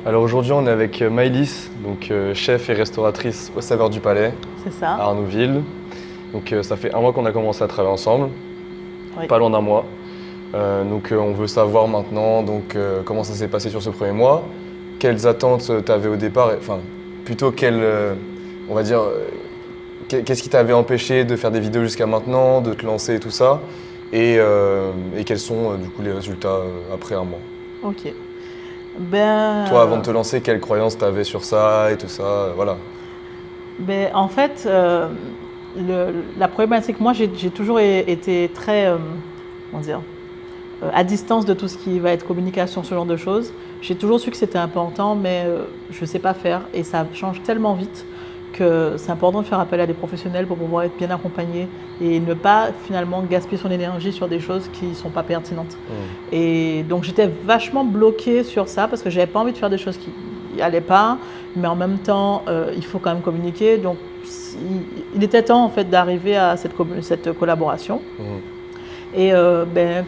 Alors aujourd'hui, on est avec Maëlys, donc chef et restauratrice au Saveurs du Palais C'est ça. à Arnouville. Donc ça fait un mois qu'on a commencé à travailler ensemble, Oui. pas loin d'un mois. On veut savoir maintenant comment ça s'est passé sur ce premier mois, quelles attentes tu avais au départ, enfin plutôt on va dire, qu'est-ce qui t'avait empêché de faire des vidéos jusqu'à maintenant, de te lancer et tout ça, et quels sont du coup les résultats après un mois. Ok. Ben, Toi, avant de te lancer, quelles croyances tu avais sur ça et tout ça, voilà. en fait, la problématique, moi, j'ai toujours été très, comment dire, à distance de tout ce qui va être communication, ce genre de choses. J'ai toujours su que c'était important, mais je ne sais pas faire. Et ça change tellement vite que c'est important de faire appel à des professionnels pour pouvoir être bien accompagné et ne pas finalement gaspiller son énergie sur des choses qui ne sont pas pertinentes. Et donc j'étais vachement bloquée sur ça parce que je n'avais pas envie de faire des choses qui n'allaient pas, mais en même temps, il faut quand même communiquer. Donc il était temps en fait d'arriver à cette collaboration. Et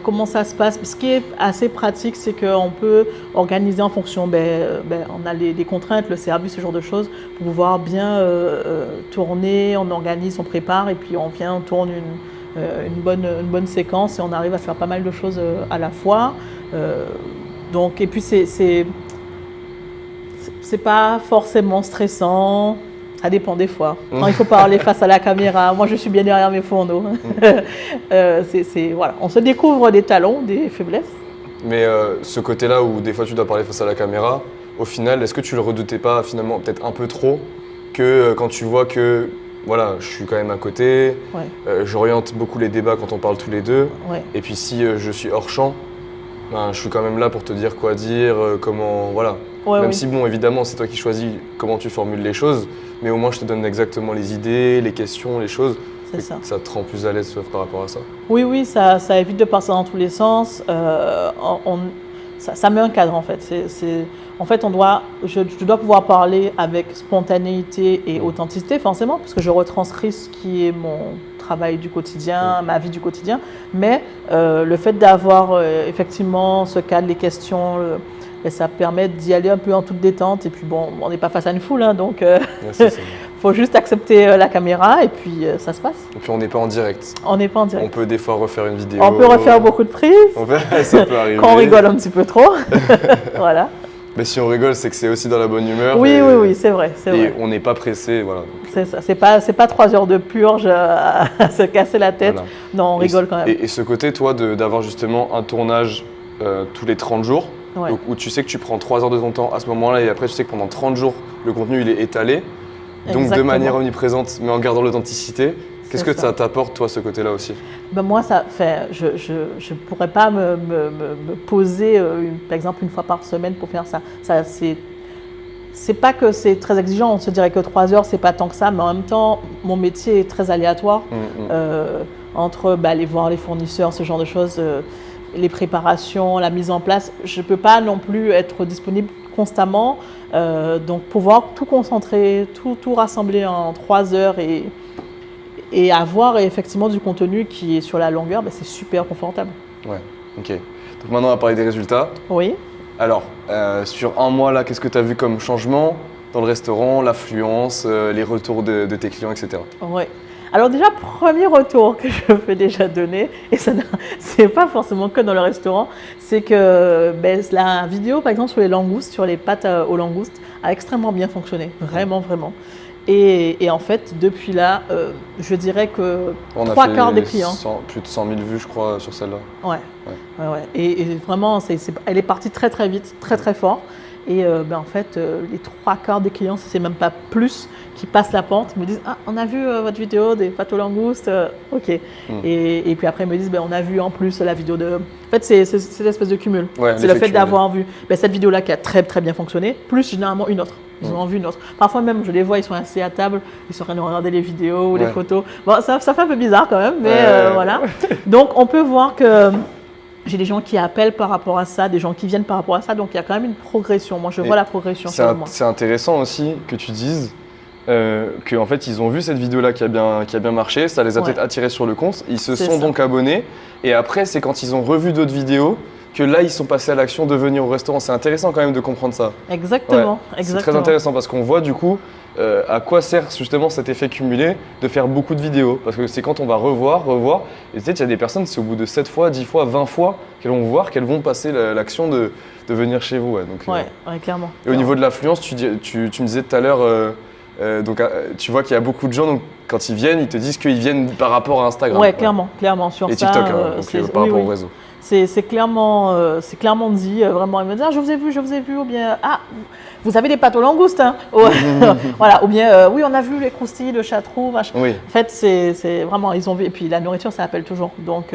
comment ça se passe? Ce qui est assez pratique, c'est qu'on peut organiser en fonction, on a les contraintes, le service, ce genre de choses, pour pouvoir bien tourner, on organise, on prépare, et puis on vient, on tourne une bonne séquence, et on arrive à faire pas mal de choses à la fois. Et puis c'est pas forcément stressant. Ça dépend des fois. Quand il faut parler face à la caméra, moi je suis bien derrière mes fourneaux. Voilà. On se découvre des talents, des faiblesses. Mais ce côté-là où des fois tu dois parler face à la caméra, au final, est-ce que tu le redoutais pas finalement peut-être un peu trop que quand tu vois que voilà, je suis quand même à côté, Ouais. j'oriente beaucoup les débats quand on parle tous les deux, Ouais. et puis si je suis hors champ, je suis quand même là pour te dire quoi dire, comment, voilà. Ouais, Même oui. si bon, évidemment, c'est toi qui choisis comment tu formules les choses, mais au moins je te donne exactement les idées, les questions, les choses. C'est ça. Ça te rend plus à l'aise par rapport à ça. Oui, ça évite de passer dans tous les sens. Ça met un cadre en fait. En fait, je dois pouvoir parler avec spontanéité et authenticité, forcément, parce que je retranscris ce qui est mon travail du quotidien, ma vie du quotidien. Mais le fait d'avoir effectivement ce cadre, les questions, ça permet d'y aller un peu en toute détente. Et puis bon, on n'est pas face à une foule, hein, donc faut juste accepter la caméra et puis ça se passe. Et puis on n'est pas en direct. On n'est pas en direct. On peut des fois refaire une vidéo. On peut refaire beaucoup de prises. Ça peut arriver. Quand on rigole un petit peu trop. Voilà. Mais si on rigole, c'est que c'est aussi dans la bonne humeur. Oui, c'est vrai. Et on n'est pas pressé, voilà. C'est ça. C'est pas 3 heures de purge à se casser la tête. Voilà. Non, on rigole quand même. Et ce côté, toi, d'avoir justement un tournage tous les 30 jours, donc, où tu sais que tu prends 3 heures de ton temps à ce moment-là, et après tu sais que pendant 30 jours, le contenu il est étalé. Donc de manière omniprésente, mais en gardant l'authenticité. Qu'est-ce que ça t'apporte, toi, ce côté-là aussi? Moi, je ne pourrais pas me poser, par exemple, une fois par semaine pour faire ça. C'est pas que c'est très exigeant, on se dirait que 3 heures, c'est pas tant que ça, mais en même temps, mon métier est très aléatoire. Entre aller voir les fournisseurs, ce genre de choses, les préparations, la mise en place, je ne peux pas non plus être disponible constamment. Donc pouvoir tout concentrer, tout rassembler en 3 heures et avoir effectivement du contenu qui est sur la longueur, c'est super confortable. Ouais, ok. Donc maintenant on va parler des résultats. Oui. Alors, sur un mois là, qu'est-ce que tu as vu comme changement dans le restaurant, l'affluence, les retours de tes clients, etc. Oui. Alors déjà, premier retour que je peux déjà donner, et ça c'est pas forcément que dans le restaurant, c'est que la vidéo, par exemple, sur les langoustes, sur les pâtes aux langoustes, a extrêmement bien fonctionné, vraiment. Et en fait, depuis là, je dirais que 3/4 des clients. Plus de 100 000 vues, je crois, sur celle-là. Ouais. Et vraiment, elle est partie très vite, très fort. Et en fait, les 3/4 des clients, si c'est même pas plus, qui passent la pente, me disent « Ah, on a vu votre vidéo des pâtes aux langoustes, ok. » Et puis après, ils me disent « On a vu en plus la vidéo de… » En fait, c'est cette espèce de cumul. C'est le fait d'avoir vu cette vidéo-là qui a très bien fonctionné, plus généralement une autre. Ils ont vu une autre. Parfois même, je les vois, ils sont assis à table, ils sont en train de regarder les vidéos ou les photos. Bon, ça fait un peu bizarre quand même, mais voilà. Donc, on peut voir que… J'ai des gens qui appellent par rapport à ça, des gens qui viennent par rapport à ça, donc il y a quand même une progression. Moi, je vois la progression sur le mois. C'est intéressant aussi que tu dises qu'en fait, ils ont vu cette vidéo-là qui a bien marché, ça les a peut-être attirés sur le compte, ils se sont donc abonnés, et après, c'est quand ils ont revu d'autres vidéos que là, ils sont passés à l'action de venir au restaurant. C'est intéressant quand même de comprendre ça. Exactement, C'est exactement. très intéressant parce qu'on voit du coup à quoi sert justement cet effet cumulé de faire beaucoup de vidéos. Parce que c'est quand on va revoir. Et tu sais, il y a des personnes, c'est au bout de 7 fois, 10 fois, 20 fois qu'elles vont voir qu'elles vont passer l'action de venir chez vous. Ouais. Donc, Ouais, clairement. Et au niveau de l'affluence, tu me disais tout à l'heure, tu vois qu'il y a beaucoup de gens, donc quand ils viennent, ils te disent qu'ils viennent par rapport à Instagram. Ouais, clairement. Sur Et ça, TikTok, donc, par rapport au réseau. C'est clairement dit, vraiment. Ils me disent, ah, je vous ai vu, ou bien, ah, vous avez des pâtes aux langoustes, hein. Voilà, ou bien, oui, on a vu les croustilles, le château, machin. Oui. En fait, c'est vraiment, ils ont vu, et puis la nourriture, ça appelle toujours. Donc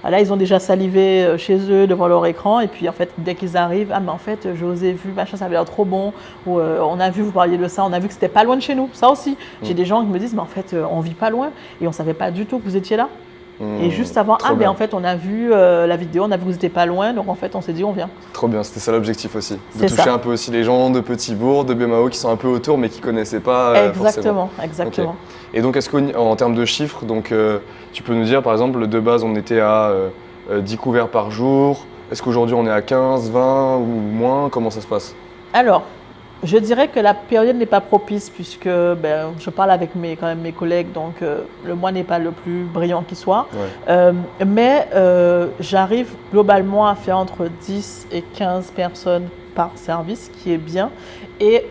là, ils ont déjà salivé chez eux devant leur écran, et puis en fait, dès qu'ils arrivent, ah, mais en fait, je vous ai vu, machin, ça avait l'air trop bon, ou on a vu, vous parliez de ça, on a vu que c'était pas loin de chez nous, ça aussi. J'ai des gens qui me disent, mais en fait, on vit pas loin, et on savait pas du tout que vous étiez là. Et juste avant, mais en fait, on a vu la vidéo, on a vu que vous n'étiez pas loin, donc en fait, on s'est dit, on vient. Trop bien, c'était ça l'objectif aussi. De C'est toucher ça. un peu aussi les gens de Petit-Bourg, de Bémao qui sont un peu autour, mais qui ne connaissaient pas forcément. Exactement. Okay. Et donc, est-ce qu'en termes de chiffres, donc, tu peux nous dire, par exemple, de base, on était à 10 couverts par jour. Est-ce qu'aujourd'hui, on est à 15, 20 ou moins? Comment ça se passe? Alors, je dirais que la période n'est pas propice puisque je parle avec quand même mes collègues, donc le mois n'est pas le plus brillant qui soit. Ouais. Mais j'arrive globalement à faire entre 10 et 15 personnes par service, qui est bien. Et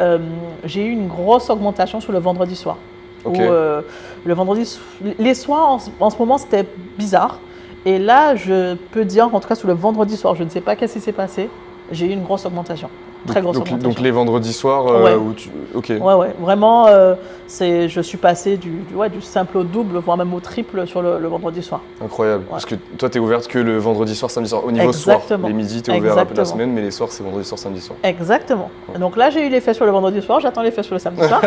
j'ai eu une grosse augmentation sur le vendredi soir. Okay. Où, le vendredi, les soirs en ce moment, c'était bizarre. Et là, je peux dire, en tout cas sur le vendredi soir, je ne sais pas qu'est-ce qui s'est passé, j'ai eu une grosse augmentation. Très grosse augmentation. Donc les vendredis soirs ouais. Ok. Ouais. Vraiment, je suis passé du simple au double, voire même au triple sur le vendredi soir. Incroyable. Ouais. Parce que toi, tu es ouverte que le vendredi soir, samedi soir. Au niveau Exactement. soir, les midis, tu es ouvert un peu la semaine, mais les soirs, c'est vendredi soir, samedi soir. Exactement. Ouais. Donc là, j'ai eu l'effet sur le vendredi soir, j'attends l'effet sur le samedi soir.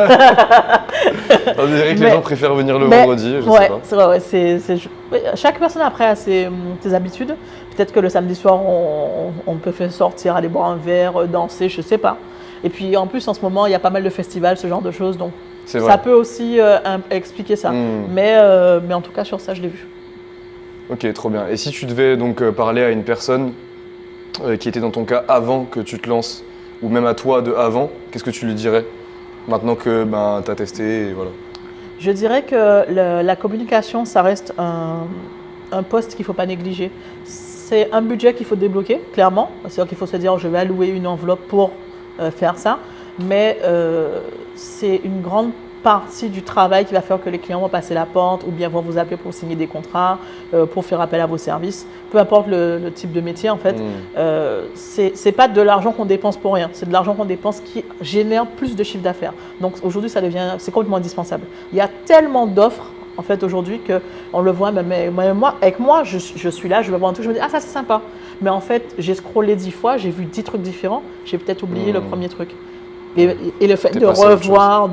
On dirait que les gens préfèrent venir le vendredi, je sais pas. C'est vrai, chaque personne après a ses habitudes. Peut-être que le samedi soir, on peut faire sortir, aller boire un verre, danser, je sais pas. Et puis en plus, en ce moment, il y a pas mal de festivals, ce genre de choses. Donc ça peut aussi expliquer ça. Mais en tout cas, sur ça, je l'ai vu. Ok, trop bien. Et si tu devais donc parler à une personne qui était dans ton cas avant que tu te lances, ou même à toi de avant, qu'est-ce que tu lui dirais maintenant que tu as testé et voilà. Je dirais que la communication, ça reste un poste qu'il ne faut pas négliger. C'est un budget qu'il faut débloquer, clairement. C'est-à-dire qu'il faut se dire, je vais allouer une enveloppe pour faire ça. Mais c'est une grande partie du travail qui va faire que les clients vont passer la porte ou bien vont vous appeler pour signer des contrats, pour faire appel à vos services. Peu importe le type de métier, en fait. C'est pas de l'argent qu'on dépense pour rien. C'est de l'argent qu'on dépense qui génère plus de chiffre d'affaires. Donc aujourd'hui, c'est complètement indispensable. Il y a tellement d'offres en fait aujourd'hui qu'on le voit, mais avec moi, je suis là, je vais voir un truc, je me dis, ah ça c'est sympa. Mais en fait, j'ai scrollé 10 fois, j'ai vu 10 trucs différents, j'ai peut-être oublié le premier truc. Et le fait de revoir,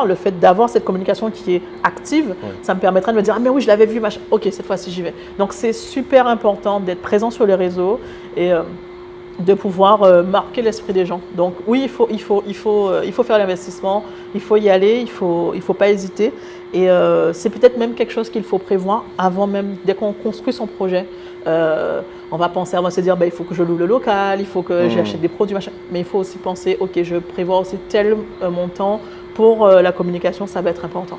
le fait d'avoir cette communication qui est active, ça me permettra de me dire, ah mais oui, je l'avais vu, machin. Ok, cette fois-ci j'y vais. Donc c'est super important d'être présent sur les réseaux et de pouvoir marquer l'esprit des gens. Donc oui, il faut faire l'investissement, il faut y aller, il faut pas hésiter. Et c'est peut-être même quelque chose qu'il faut prévoir avant même, dès qu'on construit son projet. On va se dire, il faut que je loue le local, il faut que j'achète des produits, machin. Mais il faut aussi penser, ok, je prévois aussi tel montant pour la communication, ça va être important.